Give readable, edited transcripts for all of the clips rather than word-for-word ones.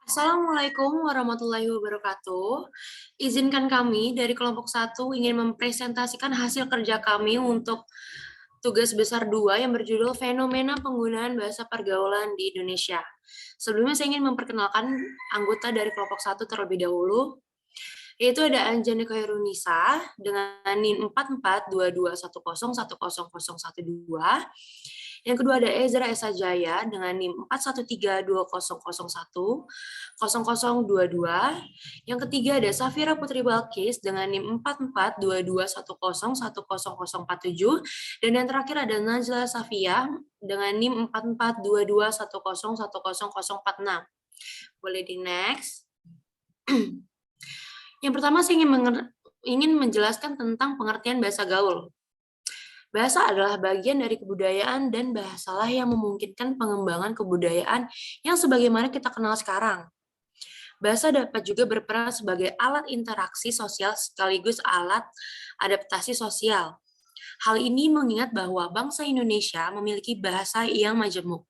Assalamualaikum warahmatullahi wabarakatuh. Izinkan kami dari kelompok 1 ingin mempresentasikan hasil kerja kami untuk tugas besar 2 yang berjudul Fenomena Penggunaan Bahasa Pergaulan di Indonesia. Sebelumnya saya ingin memperkenalkan anggota dari kelompok 1 terlebih dahulu, yaitu ada Anjani Khairunisa dengan NIM 442210101012. Yang kedua ada Ezra Esa Jaya dengan NIM 413200100022. Yang ketiga ada Safira Putri Balkis dengan NIM 442210101047. Dan yang terakhir ada Najla Safia dengan NIM 442210101046. Boleh di next. Yang pertama saya ingin menjelaskan tentang pengertian bahasa gaul. Bahasa adalah bagian dari kebudayaan dan bahasalah yang memungkinkan pengembangan kebudayaan yang sebagaimana kita kenal sekarang. Bahasa dapat juga berperan sebagai alat interaksi sosial sekaligus alat adaptasi sosial. Hal ini mengingat bahwa bangsa Indonesia memiliki bahasa yang majemuk.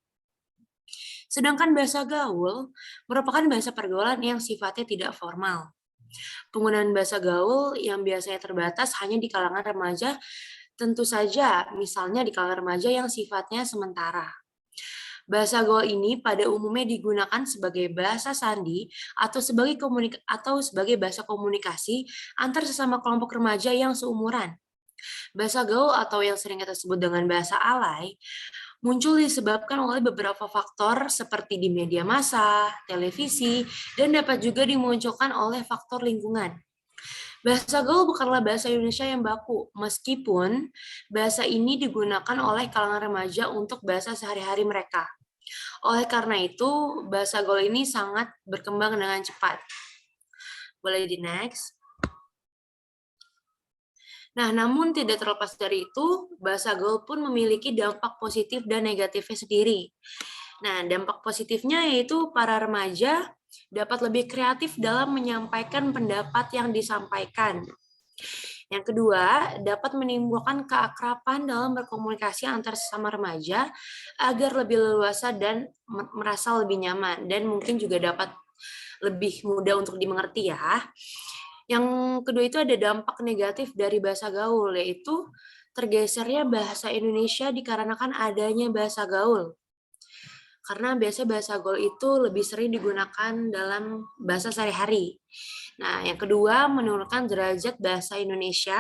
Sedangkan bahasa gaul merupakan bahasa pergaulan yang sifatnya tidak formal. Penggunaan bahasa gaul yang biasanya terbatas hanya di kalangan remaja, tentu saja misalnya di kalangan remaja yang sifatnya sementara. Bahasa gaul ini pada umumnya digunakan sebagai bahasa sandi atau sebagai bahasa komunikasi antar sesama kelompok remaja yang seumuran. Bahasa gaul atau yang sering kita sebut dengan bahasa alay muncul disebabkan oleh beberapa faktor seperti di media massa, televisi, dan dapat juga dimunculkan oleh faktor lingkungan. Bahasa gaul bukanlah bahasa Indonesia yang baku, meskipun bahasa ini digunakan oleh kalangan remaja untuk bahasa sehari-hari mereka. Oleh karena itu, bahasa gaul ini sangat berkembang dengan cepat. Boleh di next. Nah, namun tidak terlepas dari itu, bahasa gaul pun memiliki dampak positif dan negatifnya sendiri. Nah, dampak positifnya yaitu para remaja dapat lebih kreatif dalam menyampaikan pendapat yang disampaikan. Yang kedua, dapat menimbulkan keakraban dalam berkomunikasi antar sesama remaja agar lebih leluasa dan merasa lebih nyaman, dan mungkin juga dapat lebih mudah untuk dimengerti ya. Yang kedua itu ada dampak negatif dari bahasa gaul, yaitu tergesernya bahasa Indonesia dikarenakan adanya bahasa gaul. Karena biasanya bahasa gaul itu lebih sering digunakan dalam bahasa sehari-hari. Nah, yang kedua, menurunkan derajat bahasa Indonesia.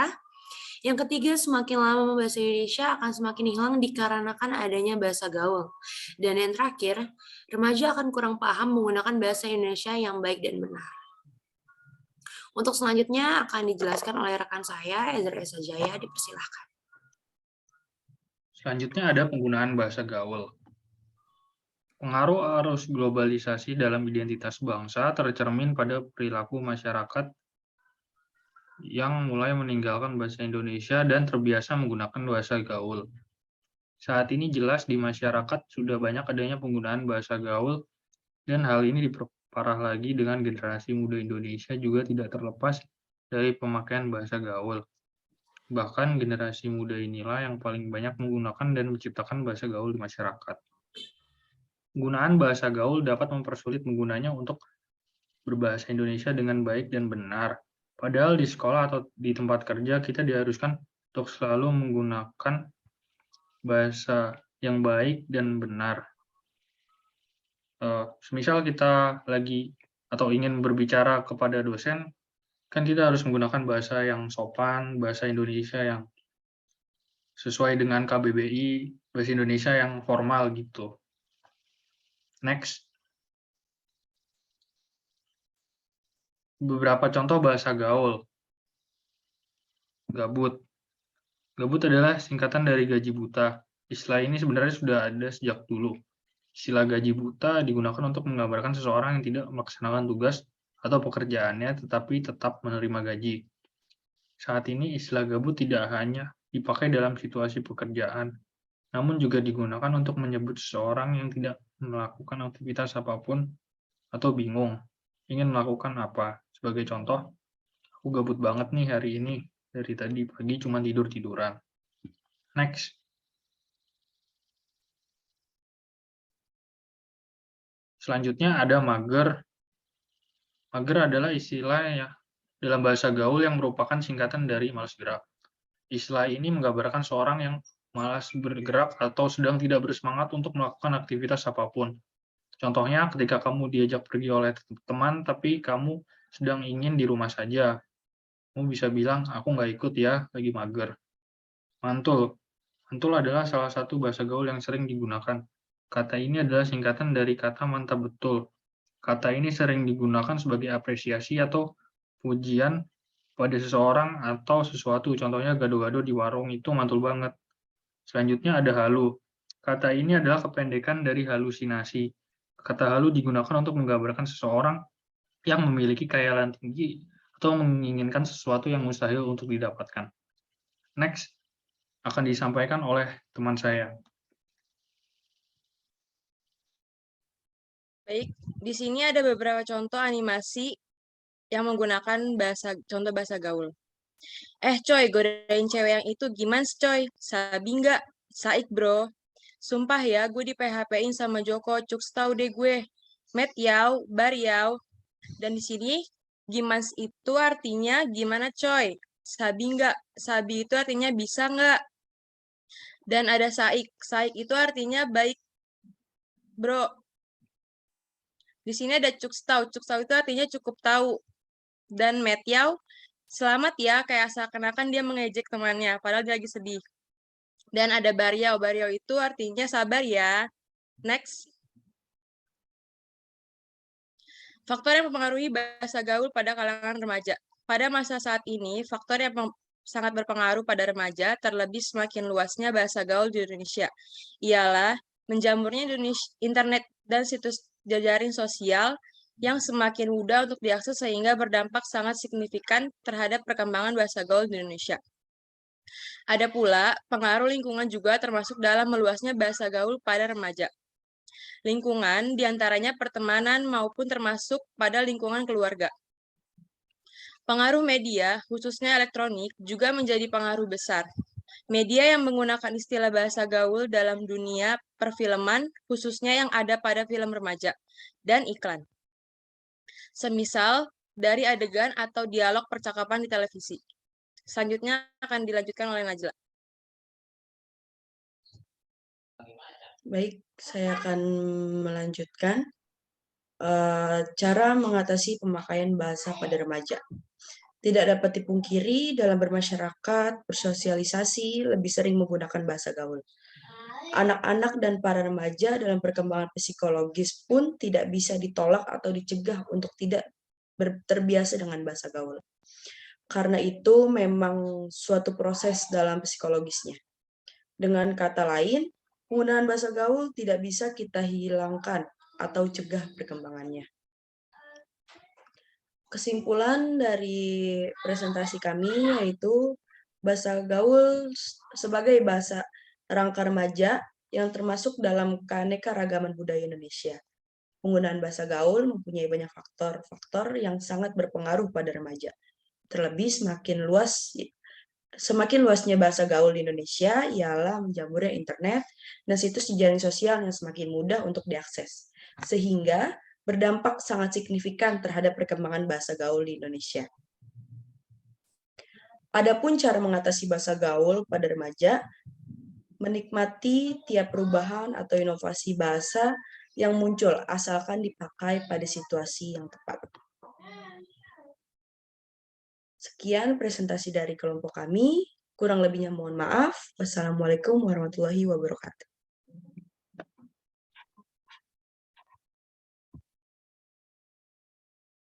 Yang ketiga, semakin lama bahasa Indonesia akan semakin hilang dikarenakan adanya bahasa gaul. Dan yang terakhir, remaja akan kurang paham menggunakan bahasa Indonesia yang baik dan benar. Untuk selanjutnya akan dijelaskan oleh rekan saya, Ezra Esa Jaya, dipersilahkan. Selanjutnya ada penggunaan bahasa gaul. Pengaruh arus globalisasi dalam identitas bangsa tercermin pada perilaku masyarakat yang mulai meninggalkan bahasa Indonesia dan terbiasa menggunakan bahasa gaul. Saat ini jelas di masyarakat sudah banyak adanya penggunaan bahasa gaul, dan hal ini diperparah lagi dengan generasi muda Indonesia juga tidak terlepas dari pemakaian bahasa gaul. Bahkan generasi muda inilah yang paling banyak menggunakan dan menciptakan bahasa gaul di masyarakat. Penggunaan bahasa gaul dapat mempersulit penggunanya untuk berbahasa Indonesia dengan baik dan benar. Padahal di sekolah atau di tempat kerja kita diharuskan untuk selalu menggunakan bahasa yang baik dan benar. Semisal kita lagi atau ingin berbicara kepada dosen, kan kita harus menggunakan bahasa yang sopan, bahasa Indonesia yang sesuai dengan KBBI, bahasa Indonesia yang formal gitu. Next. Beberapa contoh bahasa gaul. Gabut. Gabut adalah singkatan dari gaji buta. Istilah ini sebenarnya sudah ada sejak dulu. Istilah gaji buta digunakan untuk menggambarkan seseorang yang tidak melaksanakan tugas atau pekerjaannya tetapi tetap menerima gaji. Saat ini istilah gabut tidak hanya dipakai dalam situasi pekerjaan, namun juga digunakan untuk menyebut seseorang yang tidak melakukan aktivitas apapun atau bingung, ingin melakukan apa. Sebagai contoh, aku gabut banget nih hari ini, dari tadi pagi cuma tidur-tiduran. Next. Selanjutnya ada mager Mager adalah istilah ya dalam bahasa gaul yang merupakan singkatan dari malas gerak. Istilah ini menggambarkan seorang yang malas bergerak atau sedang tidak bersemangat untuk melakukan aktivitas apapun. Contohnya ketika kamu diajak pergi oleh teman tapi kamu sedang ingin di rumah saja. Kamu bisa bilang, "Aku nggak ikut ya, lagi mager." Mantul. Mantul adalah salah satu bahasa gaul yang sering digunakan. Kata ini adalah singkatan dari kata mantap betul. Kata ini sering digunakan sebagai apresiasi atau pujian pada seseorang atau sesuatu. Contohnya gado-gado di warung itu mantul banget. Selanjutnya ada halu. Kata ini adalah kependekan dari halusinasi. Kata halu digunakan untuk menggambarkan seseorang yang memiliki khayalan tinggi atau menginginkan sesuatu yang mustahil untuk didapatkan. Next, akan disampaikan oleh teman saya. Baik, di sini ada beberapa contoh animasi yang menggunakan contoh bahasa gaul. Coy, godain cewek yang itu gimana coy? Sabi nggak? Saik bro. Sumpah ya, gue di PHP-in sama Joko, cuks tau deh gue. Met yau, bar yau. Dan di sini, gimans itu artinya gimana coy? Sabi nggak? Sabi itu artinya bisa nggak? Dan ada saik. Saik itu artinya baik, bro. Di sini ada cuks tau. Cuks tau itu artinya cukup tahu. Dan met yau, selamat ya, kayak seakan-akan dia mengejek temannya, padahal dia lagi sedih. Dan ada bariau. Bariau itu artinya sabar ya. Next. Faktor yang mempengaruhi bahasa gaul pada kalangan remaja. Pada masa saat ini, faktor yang sangat berpengaruh pada remaja, terlebih semakin luasnya bahasa gaul di Indonesia, ialah menjamurnya internet dan situs jejaring sosial yang semakin mudah untuk diakses sehingga berdampak sangat signifikan terhadap perkembangan bahasa gaul di Indonesia. Ada pula pengaruh lingkungan juga termasuk dalam meluasnya bahasa gaul pada remaja. Lingkungan diantaranya pertemanan maupun termasuk pada lingkungan keluarga. Pengaruh media, khususnya elektronik, juga menjadi pengaruh besar. Media yang menggunakan istilah bahasa gaul dalam dunia perfilman, khususnya yang ada pada film remaja, dan iklan. Semisal dari adegan atau dialog percakapan di televisi. Selanjutnya akan dilanjutkan oleh Najla. Baik, saya akan melanjutkan cara mengatasi pemakaian bahasa pada remaja. Tidak dapat dipungkiri dalam bermasyarakat, bersosialisasi, lebih sering menggunakan bahasa gaul. Anak-anak dan para remaja dalam perkembangan psikologis pun tidak bisa ditolak atau dicegah untuk tidak terbiasa dengan bahasa gaul. Karena itu memang suatu proses dalam psikologisnya. Dengan kata lain, penggunaan bahasa gaul tidak bisa kita hilangkan atau cegah perkembangannya. Kesimpulan dari presentasi kami yaitu bahasa gaul sebagai bahasa rangka remaja yang termasuk dalam keanekaragaman budaya Indonesia. Penggunaan bahasa gaul mempunyai banyak faktor-faktor yang sangat berpengaruh pada remaja. Terlebih semakin luasnya bahasa gaul di Indonesia ialah menjamurnya internet dan situs jejaring sosial yang semakin mudah untuk diakses, sehingga berdampak sangat signifikan terhadap perkembangan bahasa gaul di Indonesia. Adapun cara mengatasi bahasa gaul pada remaja, menikmati tiap perubahan atau inovasi bahasa yang muncul asalkan dipakai pada situasi yang tepat. Sekian presentasi dari kelompok kami. Kurang lebihnya mohon maaf. Wassalamualaikum warahmatullahi wabarakatuh.